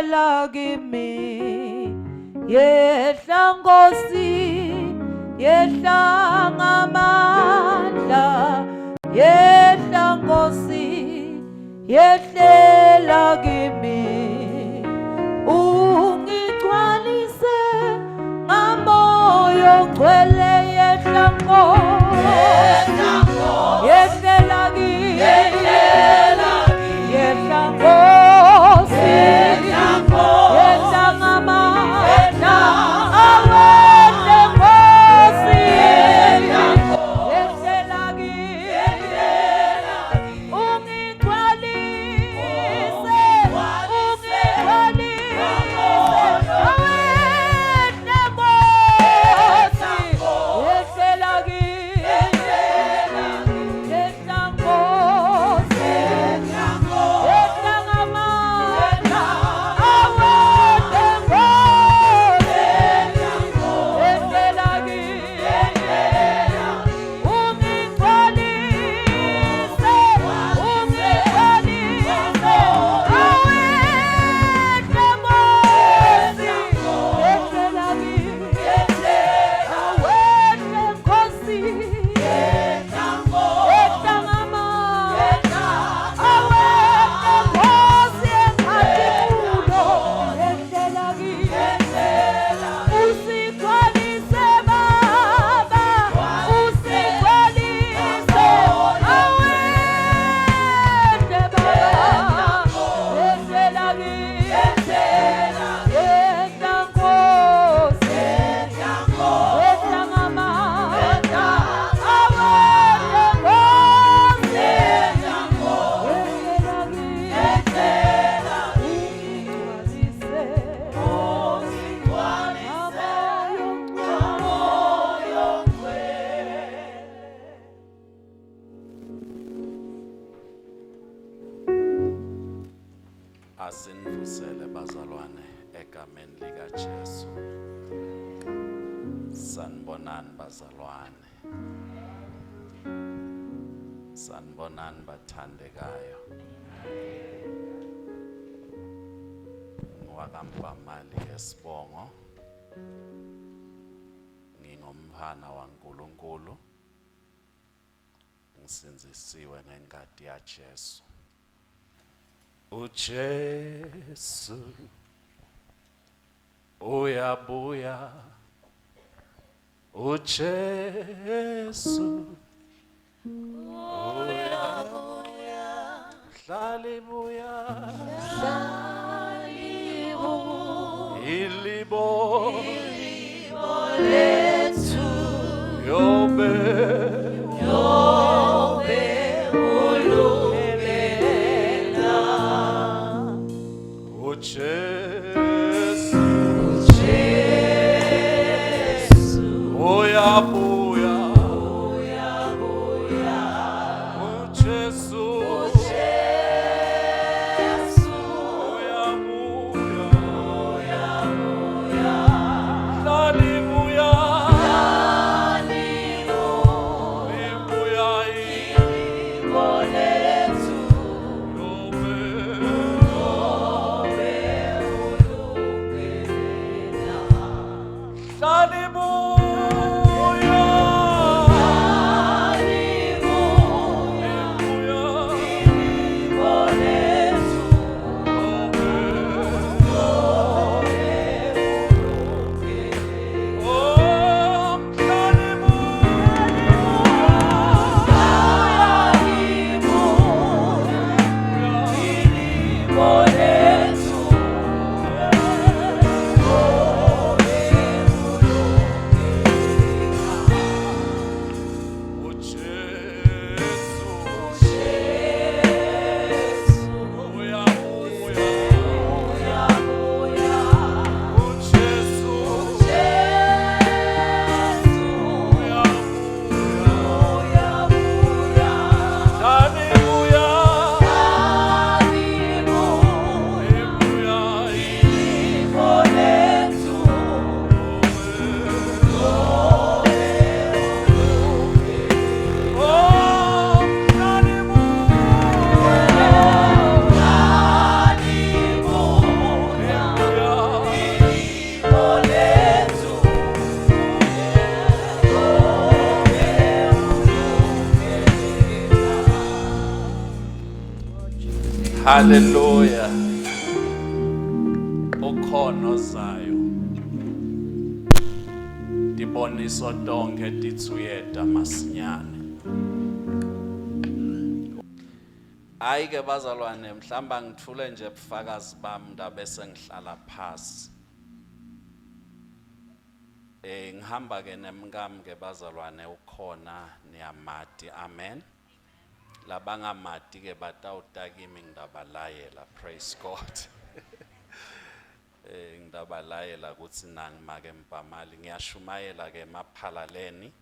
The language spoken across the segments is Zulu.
yehlela kimi, yehla Nkosi, yehla ngamandla, yehla Nkosi, yehlela kimi, ungigcwalise ngamoya ongcwele, yehla Nkosi, yehlela kimi, yehla Nkosi, yehla ngamandla, awehla Nkosi, yehlela kimi, ungigcwalise, awehla Nkosi, yehlela kimi, yehla Nkosi, yehla ngamandla, awehla Nkosi, yehlela kimi, ungigcwalise, Asinivusele bazalwane egameni likaJesu. Sanibonani bazalwane. Sanibonani bathandekayo. Ngwakambamali esibongo. Ngingumphana waNkulunkulu. Ngisinzisiwe ngenkati yaJesu. uJesu uyabuya, uJesu uyabuya, hlalibuya, ilibo lethu yobe Hallelujah. Ukhono zayo. Diboniso donke titsuyeta masinyane. Ayike bazalwane mhlamba ngithule nje ubufakazi bami ndabese ngihlala phasi. Ngihamba ke nemkami ke bazalwane ukhona niyamati amen. Labangamati ke batawutakimi ngidabalayela praise God. Ngidabalayela kutsi nangimake mpamali ngiyashumayela ke emaphalaleni.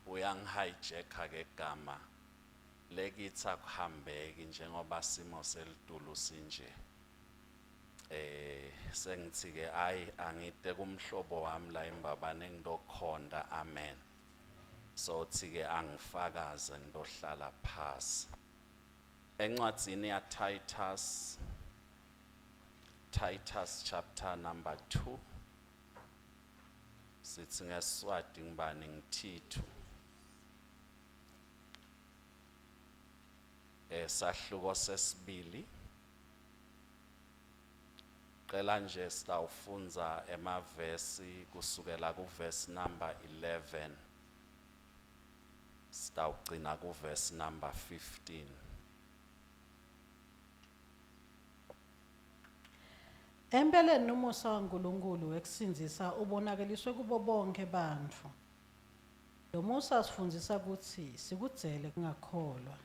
Uyangihijacka ke gama lekithi akuhambeki njengoba simo selitulu sinje. Sengithi ke angite kumhlobo wami la imbabane ngidokhonda amen. So thi ke angifakaze ngidohlala phasi. Encwadzini ya Titus chapter number 2. Sithi ngeSiswati ngibani ngithithu. Sahluko sesibili. Qela nje sitawufunza emavesi kusukela kuverse number 11. Sitawugcina kuverse number 15. Empeleni umusa kaNkulunkulu wekusinzisa ubonakeliswe kubo bonke bantfu. Lo musa sifundisa ukuthi sikudzele kungakholwa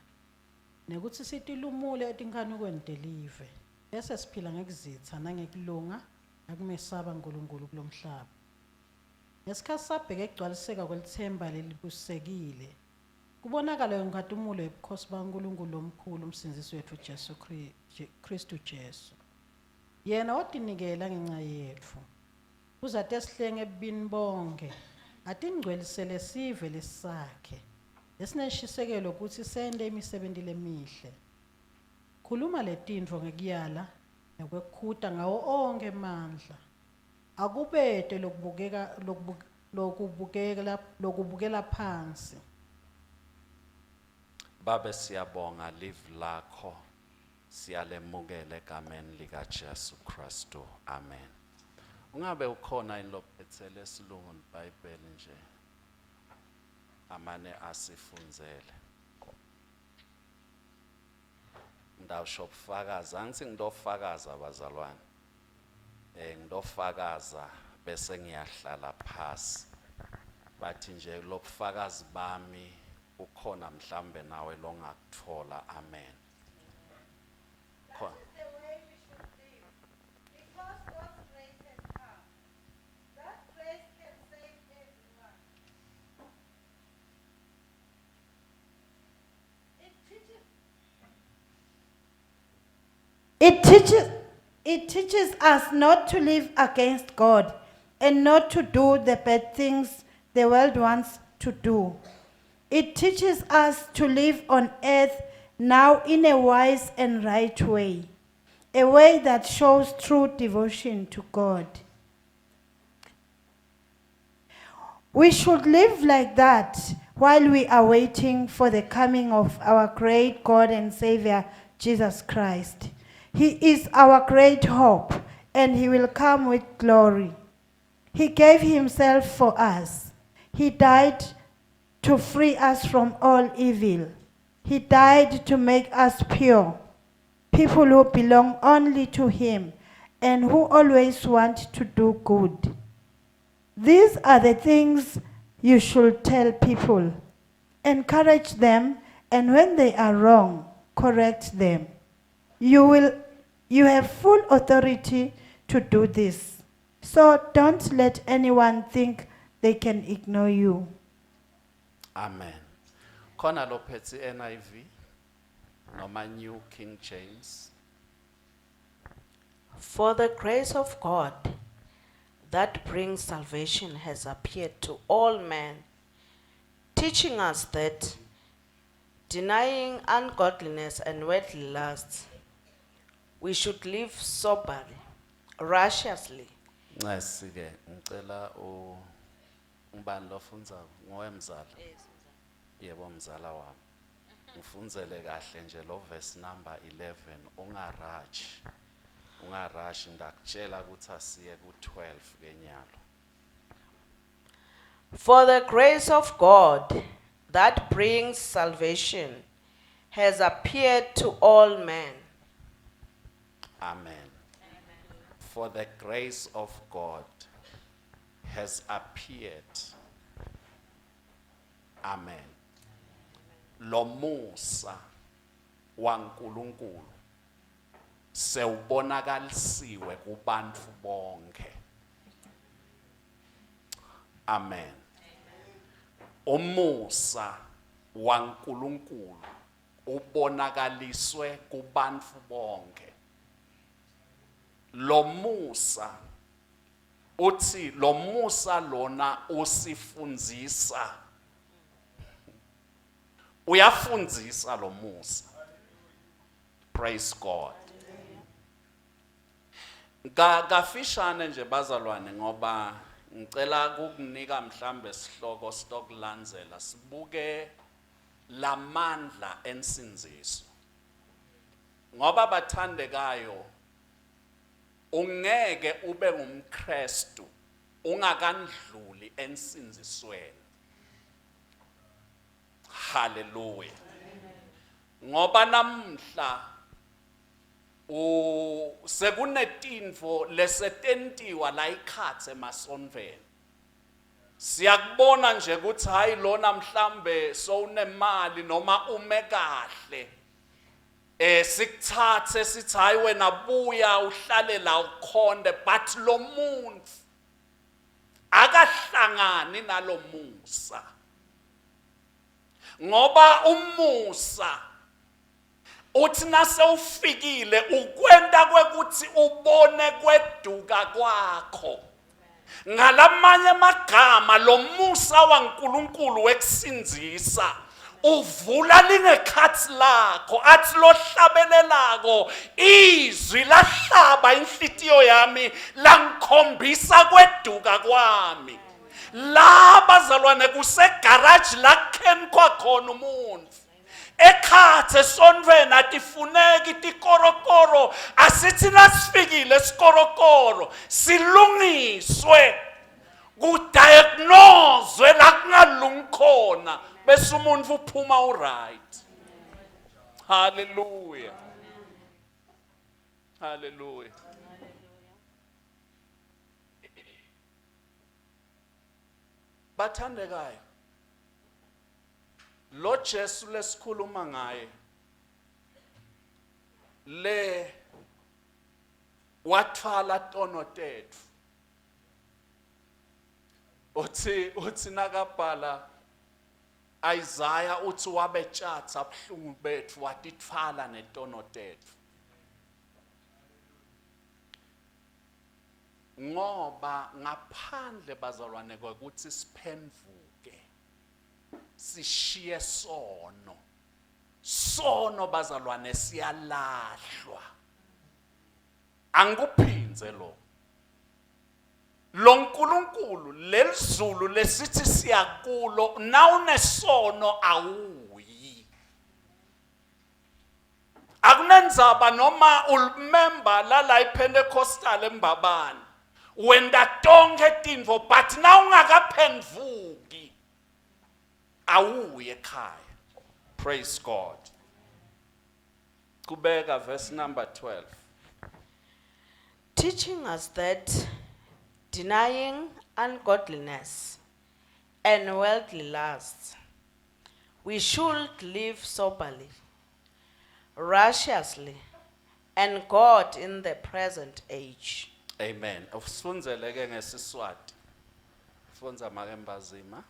nekutsi sitilumule etinkanukweni telive bese siphila ngekuzitsa nangekulunga nakumesaba uNkulunkulu kulomhlaba. Ngesikhathi sabheka ekugcwaliseka kwelithemba lelibusekile kubonakala ngatumulo ebukhosi baNkulunkulu omkhulu umsinzisi wethu Kristu Jesu. Yena watinikela ngenxa yetfu uzate sihlenge ebini bonke atingcwelisele sive lesakhe esineshisekelo ukuthi sende imisebenzi lemihle. Khuluma letintfo ngekuyala nekwekhuta ngawo onke amandla. Akubete lokubukela phansi. Babe siyabonga live lakho. Siyalemukele egameni lika Jesu Kristu amen. Ungabe ukhona inlophethele esilungu iBhayibheli nje amane asifunzele. Ndawusho ubufakaza angithi ngidofakaza abazalwane. Ngidofakaza bese ngiyahlala phasi. Bathi nje lobufakazi bami ukhona mhlambe nawe longakuthola amen. The way we should live. Because God's grace has come. That grace can save everyone. It teaches us not to live against God and not to do the bad things the world wants to do. It teaches us to live on earth now in a wise and right way, a way that shows true devotion to God. We should live like that while we are waiting for the coming of our great God and Savior, Jesus Christ. He is our great hope, and He will come with glory. He gave Himself for us. He died to free us from all evil. He died to make us pure, people who belong only to Him and who always want to do good. These are the things you should tell people. Encourage them, and when they are wrong, correct them. You have full authority to do this. So don't let anyone think they can ignore you. Amen. Khona lophethe NIV noma New King James. For the grace of God that brings salvation has appeared to all men, teaching us that, denying ungodliness and worldly lusts, we should live soberly, righteously. Ngesike ngicela ubani lofunza ngowemzala. Yebo mzala wami. Ngifundzele kahle nje lo verse number 11 ungarash ndakutshela ukuthi asiye ku12 kenyalo. For the grace of God that brings salvation has appeared to all men. Amen. For the grace of God has appeared. Amen. Lo musa waNkulunkulu sewubonakalisiwe kubantu bonke. Amen. Umusa waNkulunkulu ubonakaliswe kubantu bonke. Lo musa uthi lo musa lona usifundzisa. Uyafundzisa lo musa. Praise God. Kafishane nje bazalwane ngoba ngicela ukukunika mhlambe isihloko stokulandzela sibuke lamandla ensinziso. Ngoba bathandekayo ungeke ube ngumKristu ungakandluli ensinzisweni. Hallelujah. Ngoba namhla sekunetinfo lesetentiwa la ikhatse emasonveni. Siyakubona nje ukuthi hayi lona mhlambe sowunemali noma ume kahle. Sikuthathe sithi hayi wena buya uhlale la ukhonde, but lo muntu akahlangani nalo musa. Ngoba umusa uthi nase ufikile ukwenta kwekuthi ubone kweduka kwakho. Ngalamanye amagama lo musa waNkulunkulu wekusinzisa uvula lingekhathi lakho athi lo hlabelelako izwi lahlaba inhlitiyo yami langikhombisa kweduka kwami. La bazalwane kusegarage lakheni kwakhona umuntu. Ekhathe sonveni atifuneki tikorokoro asithi nasifikile esikorokoro silungiswe kudiagnoswe la kungalungi khona bese umuntu uphuma uright. Hallelujah. Hallelujah. Bathandekayo lo Jesu lesikhuluma ngaye le wathwala tono tethu uthi nakabhala Isaiah uthi wabetshatha abhlungu bethu watithwala netono tethu. Ngoba ngaphandle bazalwane ukuthi siphenduke sishiye sono bazalwane siyalahlwa. Angikuphinze lo nkulunkulu lelizulu lesithi siyakulo nawunesono awuyi. Akunenzaba noma ulmember la iPentecostal embabani wenda tonke tinfo but na ungakaphendvuki awuye ekhaya. Praise God. Kubeka verse number 12. Teaching us that denying ungodliness and worldly lusts, we should live soberly, righteously, and God in the present age. Amen. Ufunzeleke ngesiswati. Funza makembazima.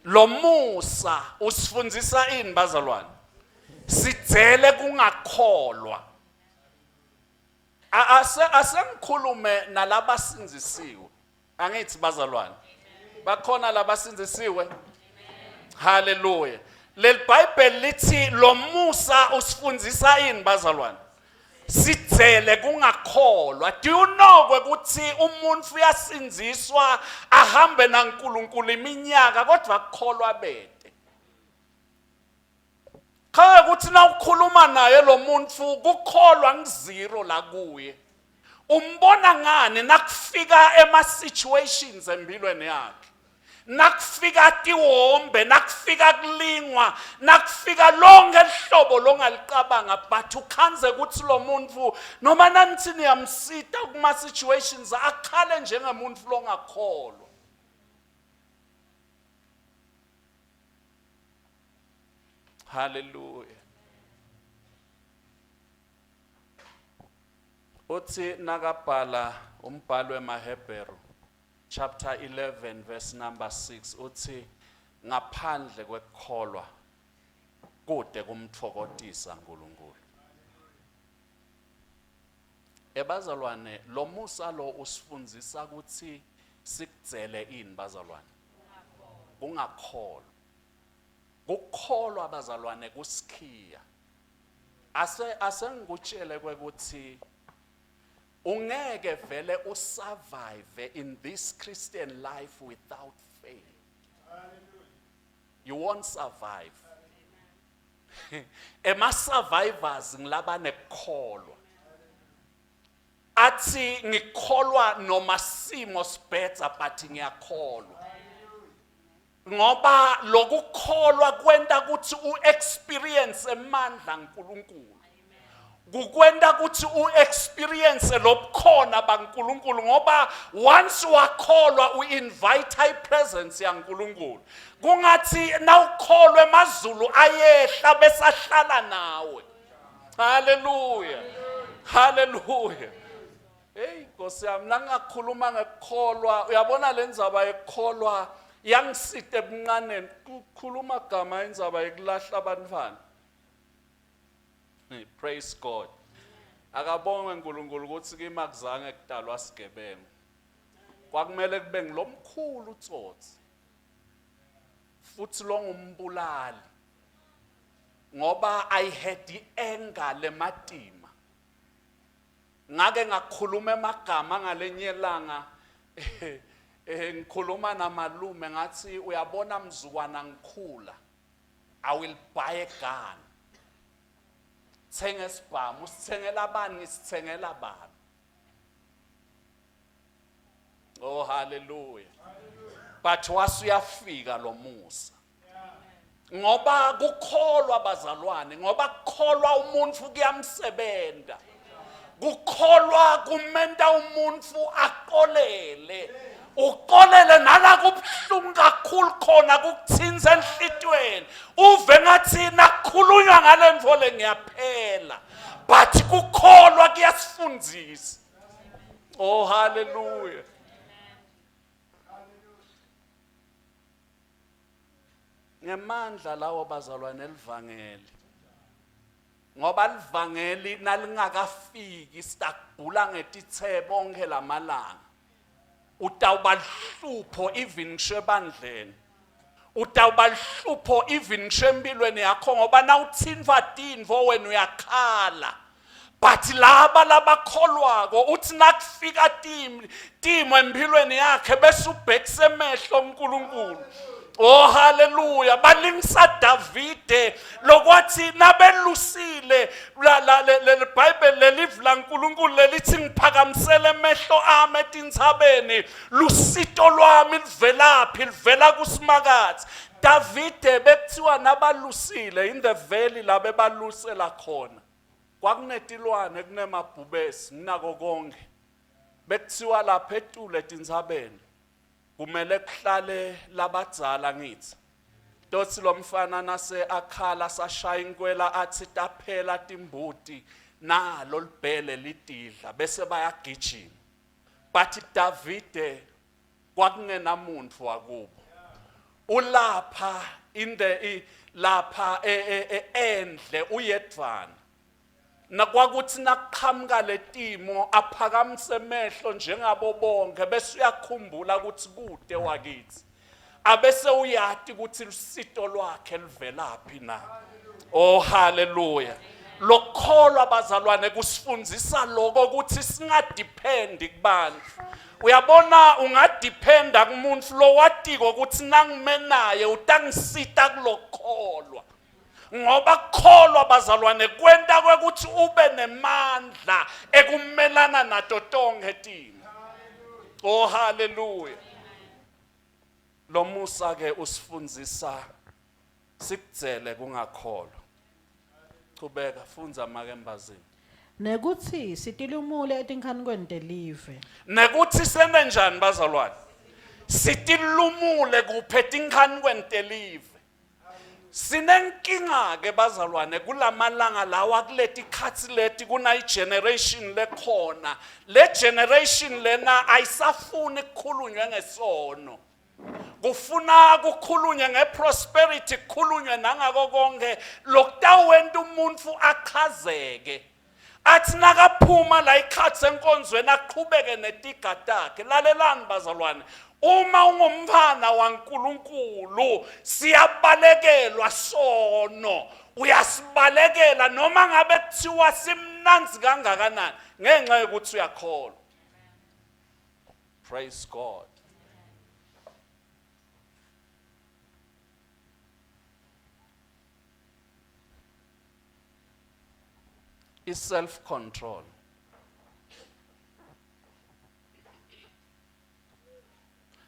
Lo musa usifundisa ini bazalwane? Sidzele kungakholwa. Asengikhulume nalabasinzisiwe. Angithi bazalwane. Bakhona labasinzisiwe. Hallelujah. Lel Bible lithi lo musa usifundisa ini bazalwane? Sidzele kungakholwa. Do you know ukuthi umuntu uyasinziswa ahambe naNkulunkulu iminyaka kodwa akukholwa bede? Cha ukuthi na ukhuluma naye lo muntu kukholwa ngizero la kuye. Umbona ngani nakufika ema situations empilweni yakhe. Nakufika tiwombe, nakufika kulingwa, nakufika lonke ihlobo longalicabanga but ukhanze ukuthi lo muntu noma nanthi niyamsita kuma situations akhale njengemuntu longakholwa. Hallelujah. Uthi nakabhala umbhalo wemaHebheru chapter 11 verse number 6 uthi ngaphandle kwekukholwa kude kumthokozisa uNkulunkulu. Ebazalwane lo Musa lo usifundzisa ukuthi sikudzele ini bazalwane? Ungakholwa. Ukukholwa abazalwane kusikhiya. Asengikutshele ukuthi ungeke vele usurvive in this Christian life without faith. You won't survive. Ema survivors ngilabane kukholwa. Athi ngikholwa noma simo sibhedza but ngiyakholwa. Ngoba lokukholwa kwenta ukuthi uexperience amandla kaNkulunkulu. Kukwenda ukuthi uexperience lobukhona baNkulunkulu ngoba once wakholwa uinvite ipresence yaNkulunkulu. Kungathi nawukholwa emazulu ayehla besahlala nawe. Hallelujah. Hallelujah. Hey Nkosi yami nangakhuluma ngekukholwa uyabona lenzaba yekukholwa yangisite ebuncaneni kukhuluma gama indzaba yekulahla abantwana. Praise God. Akabonge uNkulunkulu ukuthi kimakuzange kudalwa sigebengu. Kwakumele kube ngilomkhulu utsotsi. Futhi lo ngumbulali. Ngoba I had anger lematima. Ngake ngakhuluma emagama ngalenye langa ngikhuluma namalume ngathi uyabona mzukwana ngikhula. I will buy a gun. Thenga isibhamu, usithengela abani ngisithengela bani. Oh hallelujah. But wasuyafika lo Musa. Ngoba kukholwa bazalwane, ngoba kukholwa umuntu kuyamsebenta. Kukholwa kumenta umuntu aqolele. Uqolele nala kubhlungu kakhulu khona kukuthinza enhlitweni. Uve ngathi nakhulunywa ngale mvole ngiyaphela. But kukholwa kuyasifundisa. Oh hallelujah. Ngemandla lawo bazalwane elivangeli. Ngoba livangeli nalingakafiki sitakubhula ngetithe bonke lamalanga. Utawuba lihlupho even ngisho ebandleni. Utawuba lihlupho even ngisho empilweni yakho ngoba nawuthinva tinvo wena uyakhala. But laba labakholwako uthi nakufika timo empilweni yakhe bese ubhekise emehlo uNkulunkulu. Oh hallelujah. Balingisa Davide lokwathi nabelusile le Bible lelive la uNkulunkulu lelithi ngiphakamisele emehlo ami etintshabeni lusito lwami livelaphi livela kuSimakathi. Davide bekuthiwa nabalusile in the valley la bebalusela khona. Kwakunetilwane kunemabhubesi nako konke. Bekuthiwa lapha etule etintshabeni kumele kuhlale labadzala ngithi. Dotsi lomfana nase akhala sashaya inkwela athi taphela timbuti nalo libhele lididla bese bayagijima. But Davide kwakungenamuntu wakubo. Ulapha lapha endle uyedvana. Nakwakuthi nakuqhamuka letimo aphakamise emehlo njengabo bonke bese uyakhumbula ukuthi kude wakithi. Abese uyati ukuthi lusito lwakhe livelaphi na. Oh hallelujah. Lokholwa bazalwane kusifundzisa lokho ukuthi singadependi kubantu. Uyabona ungadependa kumuntu lo watiko ukuthi nangime naye utangisita kulokholwa. ngoba kukholwa bazalwane kwenta kwekuthi ube nemandla ekumelana nato tonke timo. Oh hallelujah. Lo Musa ke usifundzisa sikudzele kungakholwa. Chubeka fundza make embazini. nekutsi sitilumule etinkhanyweni telive Nekuthi sene njani bazalwane? Sitilumule kuphe tinkhanyweni telive. Sinenkinga ke bazalwane kulamalanga lawa kuleti khatsi leti kuna generation lekhona. Le generation lena ayisafuni kukhulunywe ngesono. Kufuna kukhulunywe ngeprosperity, kukhulunywe nangako konke lokutawenta umuntu achazeke. Athi nakaphuma la ikhatsi enkonzweni aqhubeke netiga takhe. Lalelani bazalwane, uma ungumfana waNkulunkulu siyabalekelwa sono. Uyasibalekela noma ngabe kuthiwa simnanzi kangakanani ngenxa yokuthi uyakholwa. Praise God. Is self-control.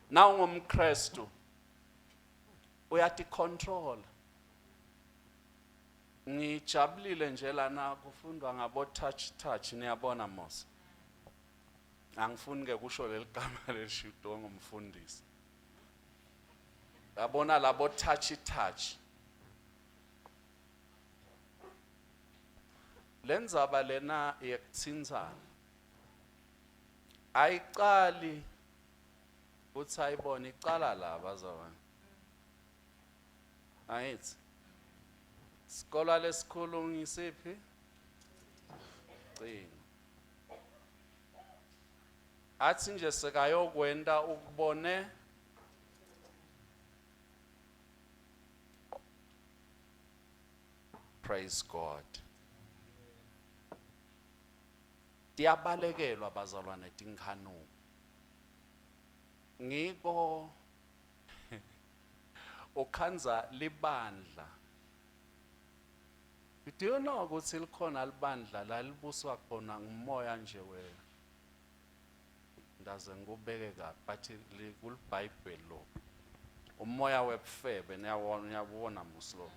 Now ngumKristu uyaticontrol. Ngijabulile nje lana kufundwa ngabo touch niyabona mos. Angifuni ke kusho leligama leshido ngumfundisi. Yabona labo touch. Lenzaba lena yekutsintsana ayiqali uthi ayibona iqala la bazalwane. Ayithi isikole lesikhulu ngisiphi? Cingo. Athi nje sekayokwenda ukubone praise God. Tiyabalekelwa bazalwane tinkhanu. Ngiko ukhanza libandla. Do you know ukuthi likhona libandla la libuswa khona ngumoya nje we. Ndaze ngubeke kahle bathi kulBhayibheli lo. Umoya webufebe niyabona muslo.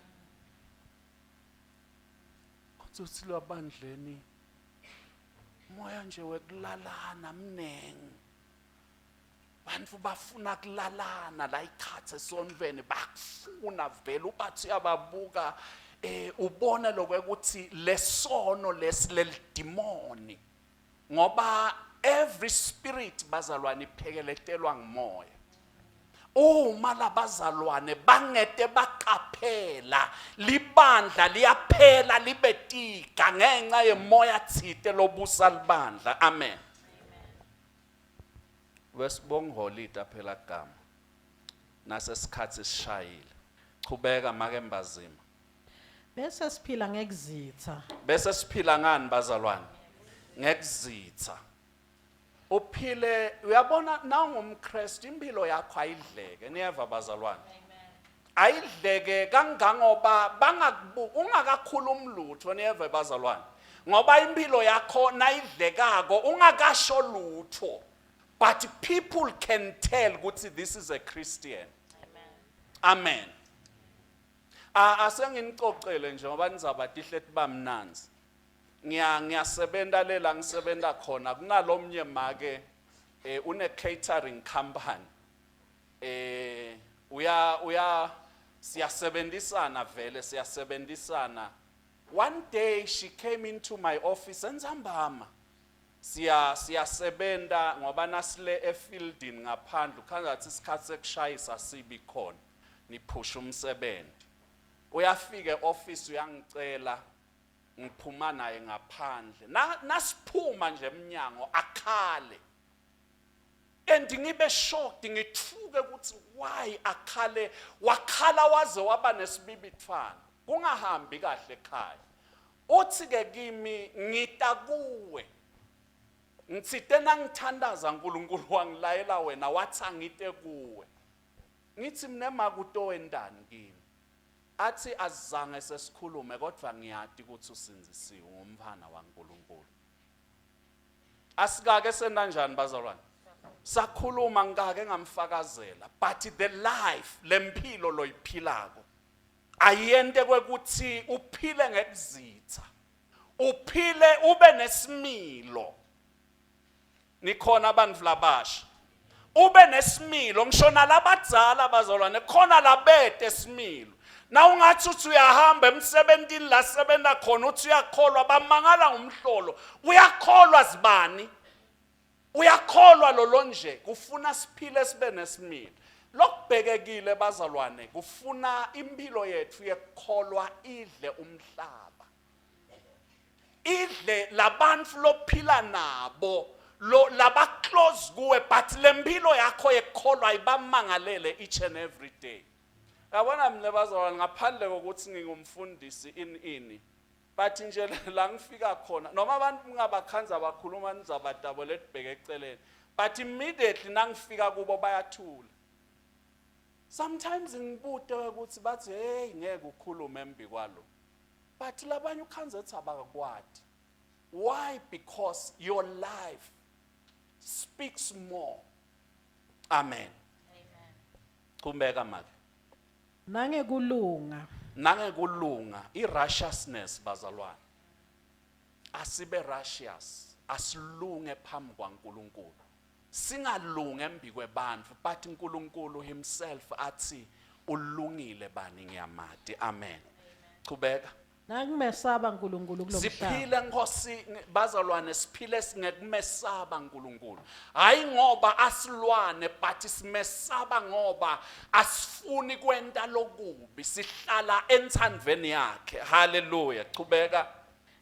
Kuthi lo bandleni moya nje wekulalana mnengi. Bantu bafuna kulalana la ikhathe sonveni bakufuna vele ubathi yababuka ubone lokwekuthi lesono lesidemoni ngoba every spirit bazalwane iphekeletelwa ngumoya. Uma labazalwane bangete baqaphela libandla liyaphela libetika ngenxa yemoya thite lobusa libandla. Amen. Wesibonga holida phela gama nasesikhathi sishayile. Chubeka make embazima. bese siphila ngekuzitha Bese siphila ngani bazalwane? Ngekuzitha. Uphile uyabona nangumKristu impilo yakho ayidleke niyeva bazalwane. Ayidleke kangangoba ungakakhuluma lutho niyeva bazalwane. Ngoba impilo yakho nayidlekako ungakasho lutho. But people can tell ukuthi this is a Christian. Amen. Asengicocele nje ngoba nizaba tihle tibamnanzi. Ngiyasebenza lela ngisebenza khona kunalomnye make une catering company. Siyasebenzisana vele siyasebenzisana. One day she came into my office enzambama. Siyasebenta ngoba nasile efieldini ngaphandle ukhangathi isikhathi sekushayisa sibi khona niphusha umsebenzi. Uyafika eoffice uyangicela ngiphuma naye ngaphandle nasiphuma nje eminyango akhale ngibe shocked ngithuke ukuthi why akhale wakhala waze waba nesibibithwana kungahambi kahle ekhaya. Uthi ke kimi ngita kuwe ngitsite nangithandaza uNkulunkulu wangilayela wena wathi angite kuwe. Ngithi mina makuto wendani kimi. athi azange sesikhulume kodwa ngiyati ukuthi usinzisiwe ngumfana waNkulunkulu. Asikake senanjani bazalwane? Sakhuluma ngake ngamfakazela, but the life lempilo loyiphilako ayente kwekuthi uphile ngekuzitha, uphile ube nesimilo. Nikhona abantu labasha, ube nesimilo. Ngishona labadzala bazalwane, khona labete similo. Na ungathi uthi uyahamba emsebentini la sebenza khona uthi uyakholwa, bamangala ngumhlolo. Uyakholwa zibani? Uyakholwa lolonje. Kufuna siphile sibe nesimilo. Lokubhekekile bazalwane, kufuna impilo yethu yekukholwa idle umhlaba, idle labantu lophila nabo, laba close kuwe, but lempilo yakho yekukholwa ibamangalele each and every day. Yabona mina bazalwane, ngaphandle kokuthi ngingumfundisi ini, but nje la ngifika khona noma abantu ngabakhanza bakhuluma nizabadabo letibheke eceleni, but immediately nangifika kubo bayathula. Sometimes ngibude ukuthi bathi hey ngeke ukhulume embi kwalo, but labanye ukhanza ethi abakwadi. Why? Because your life speaks more. Amen. Kumbeka manje nangekulunga i-righteousness bazalwane, asibe righteous, asilunge phambi kwaNkulunkulu, singalunge embi kwebantu, but uNkulunkulu himself athi ulungile bani ngiyamati. Amen. Qhubeka. Nakumesaba uNkulunkulu kulomhlaba. Siphile Nkosi bazalwane, siphile singekumesaba uNkulunkulu. Hayi ngoba asilwane, but simesaba ngoba asifuni kwenta lokubi, sihlala enthandweni yakhe. Hallelujah. Qhubeka.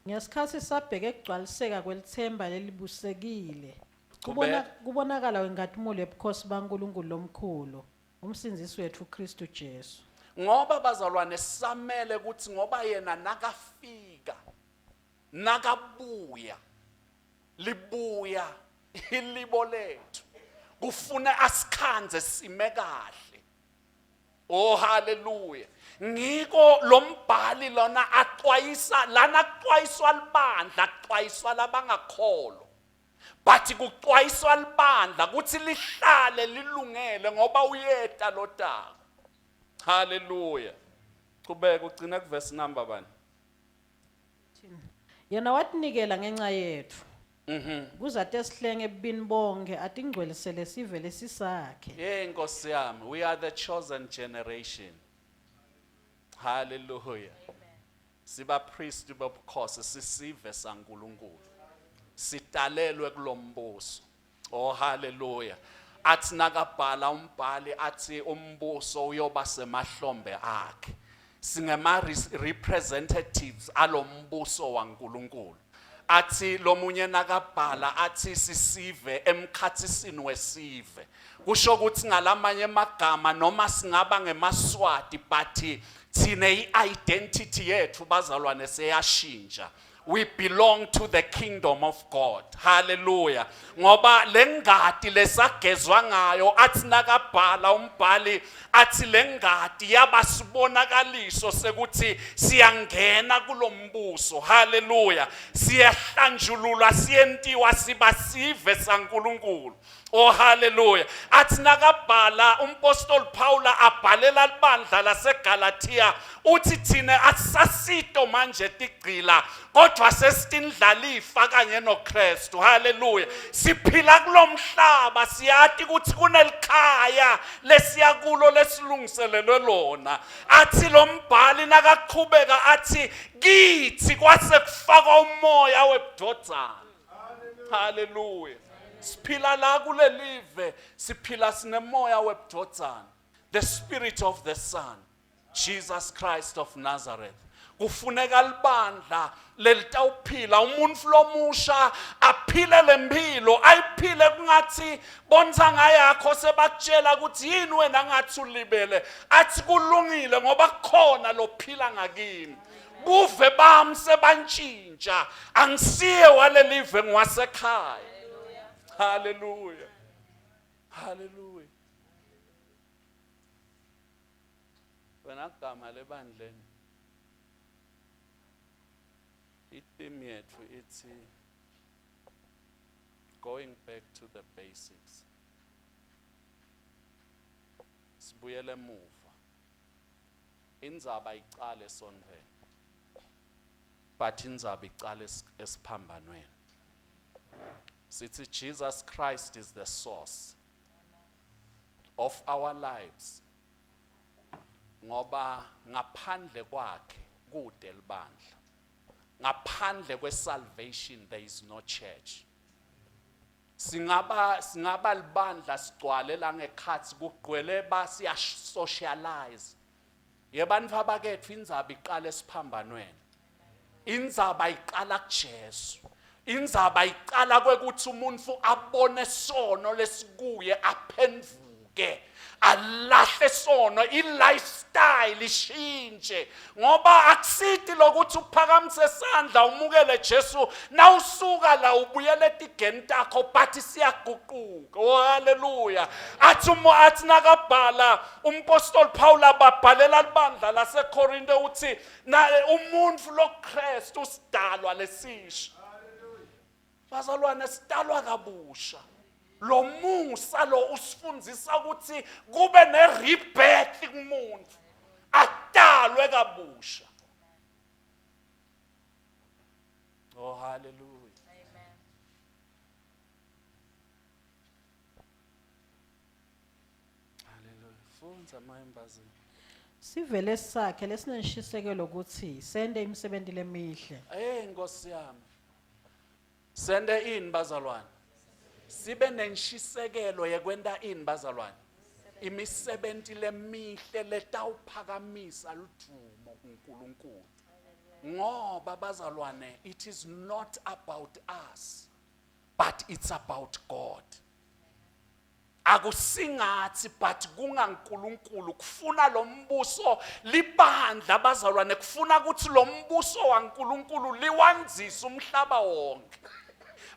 Ngesikhathi sabheka ekugcwaliseka kwelithemba lelibusekile. Qhubeka. Kubonakala wengathi umule ebuKhosi baNkulunkulu lomkhulu, umsindisi wethu uKristu Jesu. Ngoba bazalwane samele ukuthi ngoba yena nakafika, nakabuya, libuya ilibo lethu, kufuna asikhanze sime kahle. Oh hallelujah. Ngiko lombhali lona axwayisa, lana kuxwayiswa libandla, kuxwayiswa labangakholwa. But kuxwayiswa libandla ukuthi lihlale lilungele ngoba uyeta lotaka. Hallelujah. Qhubeka ugcina kuverse number bani? Yena watinikela ngenxa yethu. Kuzathi esihlenge ebini bonke atingcwelisele sivele sisakhe. Hey Nkosi yami, we are the chosen generation. Hallelujah. Siba priest bobukhosi, sisive saNkulunkulu, sitalelwe kulombuso. Oh hallelujah. Athi nakabhala umbhali athi umbuso uyoba semahlombe akhe, singema representatives alombuso waNkulunkulu. Athi lomunye nakabhala athi sisive emkhathisini wesive, kusho ukuthi ngalamanye amagama noma singaba ngemaswati but thine i-identity yethu bazalwane seyashintsha. We belong to the kingdom of God. Hallelujah. Ngoba lengadi lesagezwa ngayo athi nakabhala umbhali athi lengadi yabasibonakaliso sekuthi siyangena kulombuso. Hallelujah. Siyahlanjululwa, siyentiwa siba sive saNkulunkulu. Oh hallelujah. Athi nakabhala umpostoli Paula abhalela libandla laseGalatia uthi thina asasito manje tigcila kodwa sesitindlalifa kanye noKristu. Hallelujah. Siphila kulomhlaba, siyati ukuthi kunelikhaya lesiyakulo lesilungiselelwe lona. Athi lombhali nakaqhubeka athi kithi kwase kufaka umoya webudodzana. Hallelujah. Siphila la kulelive, siphila sinemoya webudodzana, the spirit of the Son, Jesus Christ of Nazareth. Kufuneka libandla lelitawuphila umuntu lomusha aphile lempilo, ayiphile kungathi bonza ngayakho sebakutshela ukuthi yini wena ngathi ulibele, athi kulungile ngoba khona lophila ngakini. Buve bami sebantshintsha, angisiye walelive ngwasekhaya. Hallelujah. Hallelujah. wena gama lebandleni itheme yethu ithi going back to the basics. Sibuyele emuva. Indzaba iqale esondweni. But indzaba iqale esiphambanweni. Sithi Jesus Christ is the source of our lives. Ngoba ngaphandle kwakhe kude libandla. Ngaphandle kwe-salvation there is no church. Singaba libandla sigcwale la ngekhathi kugcwele basiya socialize. Yebantfu abakethu indzaba iqala esiphambanweni. Indzaba iqala kuJesu. Indzaba iqala kwekuthi umuntu abone sono lesikuye aphendvuke. Alahle sono, i-lifestyle ishintshe. Ngoba akusithi lokuthi uphakamise isandla umukele Jesu nawusuka la ubuyele etigeni takho but siyaguquka. Oh haleluya. Athi nakabhala umpostoli Paul ababhalela libandla laseKorinte uthi na umuntu loKristu usidalwa lesisha. Bazalwane sidalwa kabusha. Lo musa lo usifundzisa ukuthi kube ne-rebirth kumuntu. Adalwe kabusha. Oh hallelujah. Amen. Hallelujah. Fundza mayembazini. Sivele sakhe lesineshisekelo ukuthi sende imisebenzi lemihle. Nkosi yami. Sende ini bazalwane? Sibe nenshisekelo yekwenta ini bazalwane? Imisebenzi lemihle letawuphakamisa ludumo kuNkulunkulu. Ngoba bazalwane, it is not about us, but it's about God. Akusingathi but kungaNkulunkulu kufuna lo mbuso libandla bazalwane, kufuna ukuthi lo mbuso waNkulunkulu liwanzise umhlaba wonke.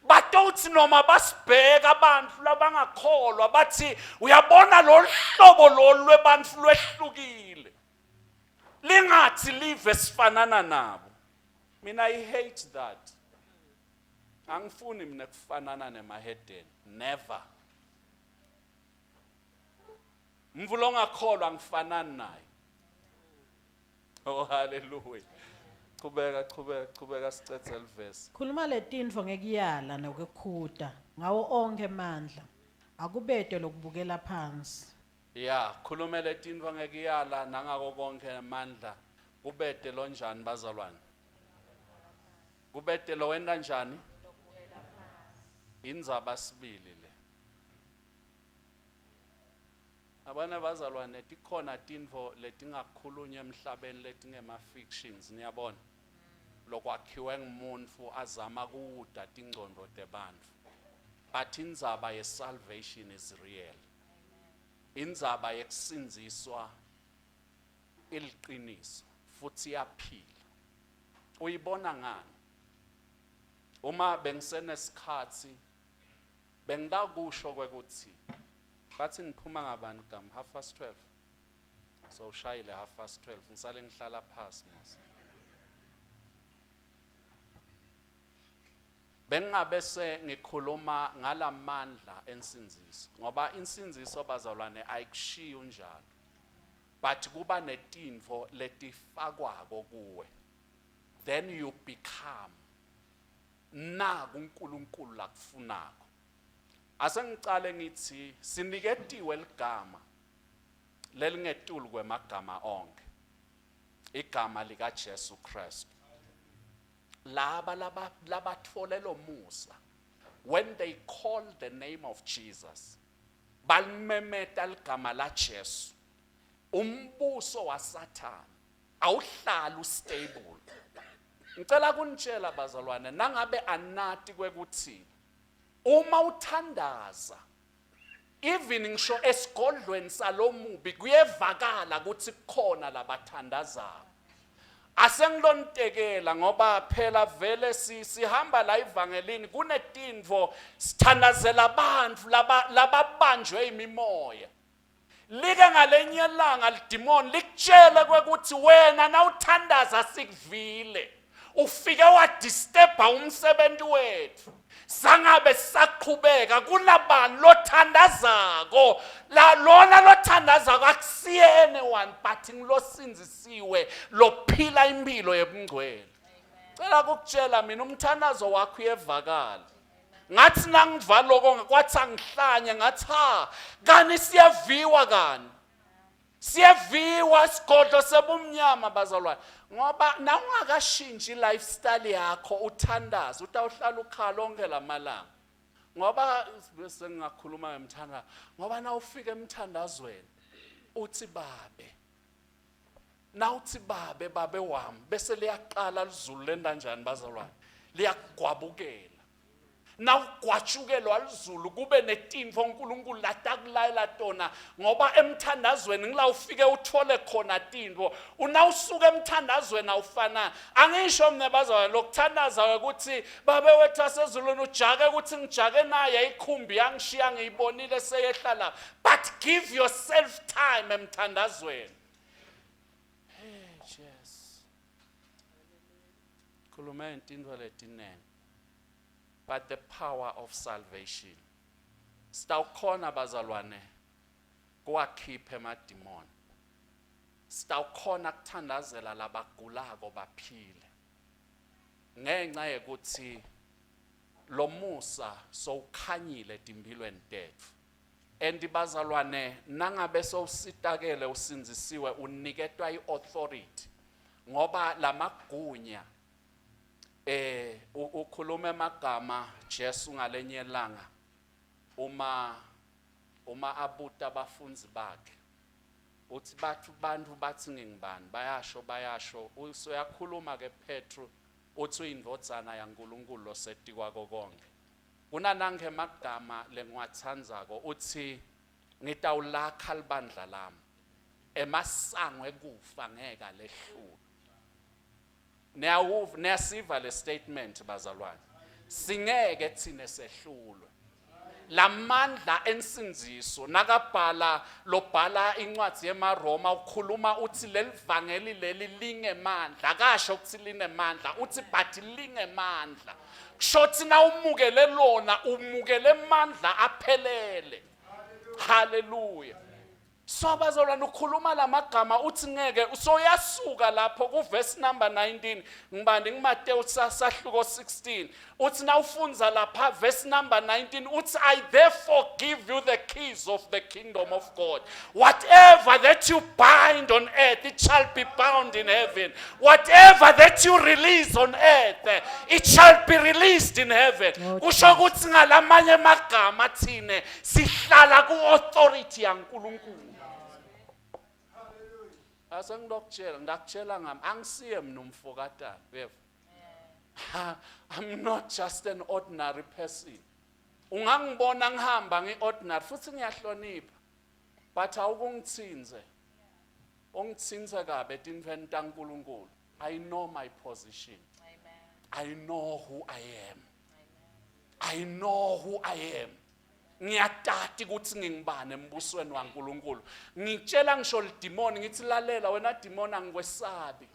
Batawuthi noma basibheka abantu labangakholwa bathi uyabona lo hlobo lo lwebantu lwehlukile. Lingathi live sifanana nabo. Mina I hate that. Angifuni mina kufanana nemahedeni. Never. Mvulo ngakholwa ngifanani naye. Oh hallelujah. Chubeka sicetse livesi. Khuluma letintfo ngekuyala nokukhuda ngawo onke amandla. Akubede lokubukela phansi. Yeah, khuluma letintfo ngekuyala nangako konke amandla. Kubede lo njani bazalwane? Kubede lo wenda njani? Indzaba sibili le. Abana bazalwane tikhona tintfo letingakhulunywa emhlabeni letingema fictions niyabona. Lokwakhiwe ngumuntu azama kuda tingcondo tebantfu. But indzaba ye salvation is real. Indzaba yekusindziswa iliqiniso futhi yaphila. Uyibona ngani? Uma bengisenesikhathi bengidakusho kwekuthi bathi ngiphuma ngabani gama 12:30. So ushayile 12:30 ngisale ngihlala phansi mase. Bengabese ngikhuluma ngalamandla ensinziso ngoba insinziso bazalwane ayikushiya unjalo. But kuba netintfo letifakwako kuwe. Then you become na kuNkulunkulu lakufunako. Asengicale ngithi siniketiwe ligama lelingetulu kwemagama onke. Igama lika Jesu Christ. Labatfole lo musa, when they call the name of Jesus, balimemeta ligama la Jesu. Umbuso wa Satan awuhlala ustable. Ngicela kunitshela bazalwane nangabe anati kwekuthi uma uthandaza even ngisho esigodlweni salomubi kuyevakala ukuthi kukhona labathandazayo. Asengilontekela ngoba phela vele sihamba la evangelini kunetinvo sithandazela abantu lababanjwe imimoya. like ngalenye ilanga lidemon likutshele kwekuthi wena nawuthandaza sikuvile ufike wadisturba umsebenzi wethu sangabe saqhubeka kulabani lothandazako lona lothandazako akusiyene one but ngilosinzisiwe lophila impilo yebungcwele. Cela ukutshela mina umthandazo wakho uyevakala. Ngathi nangiva lokho kwathi angihlanye ngathi kani siyaviwa kani. Siyaviwa isigodlo sebumnyama bazalwane. Ngoba nawungakashintshi lifestyle yakho uthandaza utawuhlala ukhala lonke lamalanga. Ngoba bese ngingakhuluma ngemthandazo. Ngoba nawufika emthandazweni uthi babe. Nawuthi babe wami bese liyaqala lizulu lendanjani bazalwane. Liyagwabukela. Nawugwatshukelwa lizulu kube netinfo uNkulunkulu latakulayela tona ngoba emthandazweni ngila ufike uthole khona tinfo unawusuka emthandazweni awufana. Angisho mina bazalwane lokuthandaza ukuthi babe wethu asezulwini ujake ukuthi ngijake naye ikhumbi yangishiya ngiyibonile seyehlala but give yourself time emthandazweni. Yes. Khuluma intinto letinene. But the power of salvation. Sitawukhona bazalwane kuwakhipha emademon. Sitawukhona kuthandazela labagulako baphile. Ngenxa yekuthi lo Musa sowukhanyile empilweni tethu. And bazalwane nangabe sowusitakele usinzisiwe uniketwa iauthority ngoba lamagunya ukhuluma emagama Jesu ngalenye ilanga uma abuta abafunzi bakhe uthi bantu bathi ngingibani bayasho uyakhuluma ke Petru uthi uyindodzana yaNkulunkulu losetikwa konke unanange emagama lengwathandzako uthi ngitawulakha libandla lami emasango ekufa ngeke lehlule. Niyasiva le statement bazalwane. Singeke thine sehlulwe. Lamandla ensinziso nakabhala lobhala incwadi yeMaroma ukhuluma uthi lelivangeli leli lingemandla akasho ukuthi linemandla uthi but lingemandla. Kushothi na umukele lona umukele amandla aphelele. Hallelujah. So bazalwane ukhuluma lamagama uthi ngeke usoyasuka lapho ku verse number 19 ngibandi ngiMateyu sahluko 16 uthi nawufunza lapha verse number 19 uthi I therefore give you the keys of the kingdom of God. Whatever that you bind on earth it shall be bound in heaven. Whatever that you release on earth it shall be released in heaven. Kusho ukuthi ngalamanye amagama thine sihlala ku authority yaNkulunkulu. Asengidokutshela ngakutshela ngami angisiye mina umfokatana uyeva. I'm not just an ordinary person. Ungangibona ngihamba ngeordinary futhi ngiyahlonipha but awukungithinze. Ongithinze kabe etinfeni taNkulunkulu. I know my position. I know who I am. I know who I am. Ngiyatati ukuthi ngingibane embusweni waNkulunkulu. Ngitshela ngisho lidemon ngithi lalela wena demon angikwesabi.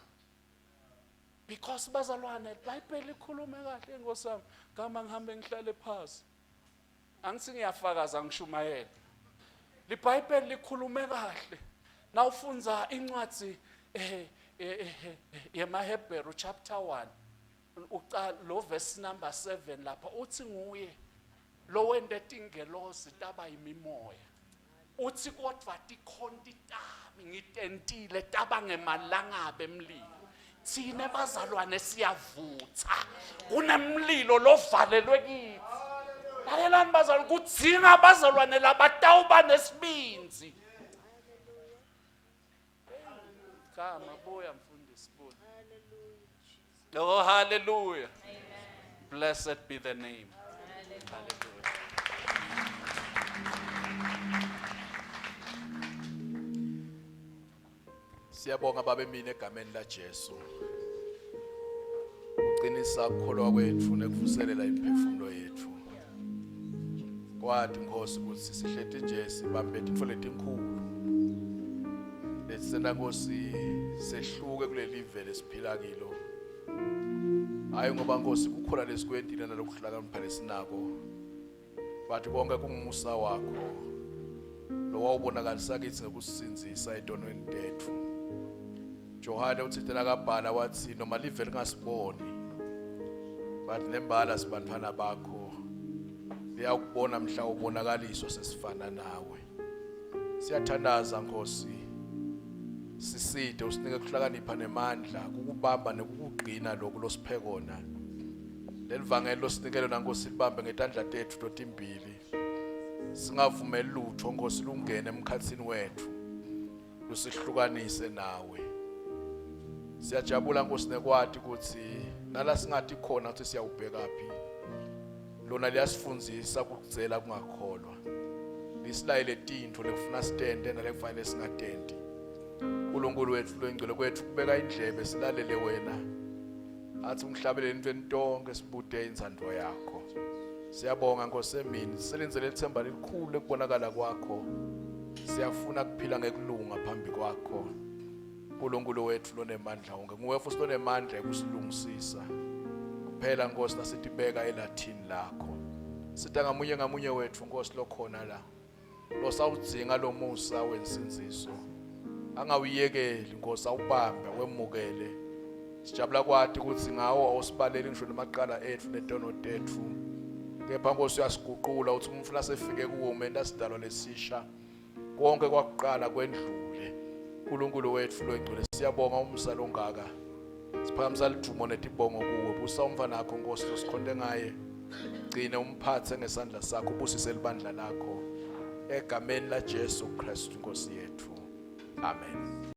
Because bazalwane iBhayibheli likhulume kahle engosami. Ngama ngihambe ngihlale phansi. Angithi ngiyafakaza ngishumayela. LiBhayibheli likhulume kahle. Nawufunza incwadi yemaHebheru chapter 1 uqala lo verse number 7 lapha uthi nguye lo wende tingelozi taba imimoya uthi kodwa tikhonti tami ngitentile taba ngemalangabe emlilo thina bazalwane siyavutha kunemlilo lovalelwe kithi lalelani bazalwane kudzinga bazalwane labatawuba nesibinzi kama buya mfundisi buya oh hallelujah blessed be the name hallelujah. Siyabonga babe mina egameni la Jesu. Uqinisa ukukholwa kwethu nekuvuselela imphefumulo yethu. Kwathi Nkosi ukuthi sihlethe nje sibambe intfo letinkulu. sena Nkosi sehluke kuleli vele siphila kilo. Hayi ngoba Nkosi kukhona lesikwendile nalokuhlakanipha lesinako. Bathi konke kungumusa wakho. Lo wawubonakalisa kithi ngekusinzisa edonweni lethu. Johane uthi thina kabhala wathi noma live lingasiboni. Bathi nembala sibantwana bakho. Liyakubona mhla ubonakaliso sesifana nawe. Siyathandaza Nkosi. Siside usinike kuhlakanipha nemandla ukubamba nekugcina lokho losiphekona. Lelivangelo losinikelo naNkosi libambe ngetandla tethu totimbili. Singavumeli lutho Nkosi lungene emkhathini wethu. Lusihlukanise nawe. Siyajabula Nkosi nekwati ukuthi nala singathi khona ukuthi siyawubheka phi. Lona liyasifundzisa ukucela kungakholwa. Lisilayele tintfo lekufuna sitende nalekufanele singatendi. uNkulunkulu wethu loyingcwele kwethu kubeka indlebe silalele wena. Athi ungihlabele entweni tonke sibude inzando yakho. Siyabonga Nkosi emini silenzele ithemba elikhulu ekubonakala kwakho. Siyafuna kuphila ngekulunga phambi kwakho. uNkulunkulu wethu lonemandla wonke nguwe futhi lonemandla ekusilungisisa. Kuphela Nkosi nasitibeka elathini lakho. Sitha ngamunye wethu Nkosi lokhona la. Lo sawudzinga lo musa wensinziso. Angawuyekeli Nkosi awubambe wemukele. Sijabula kwathi ukuthi ngawo awusibaleli ngisho nemaqala ethu netono tethu. Kepha Nkosi uyasiguqula uthi umfuna sefike kuwo menda sidalwa lesisha. Konke kwakuqala kwendlule. uNkulunkulu wethu loyingcwele siyabonga umsa longaka. Siphakamisa lidumo netibongo kuwe. Busa umfana wakho Nkosi losikhonde ngaye. Gcina umphathe ngesandla sakho ubusise libandla lakho. Egameni la Jesu Kristu Nkosi yethu. Amen.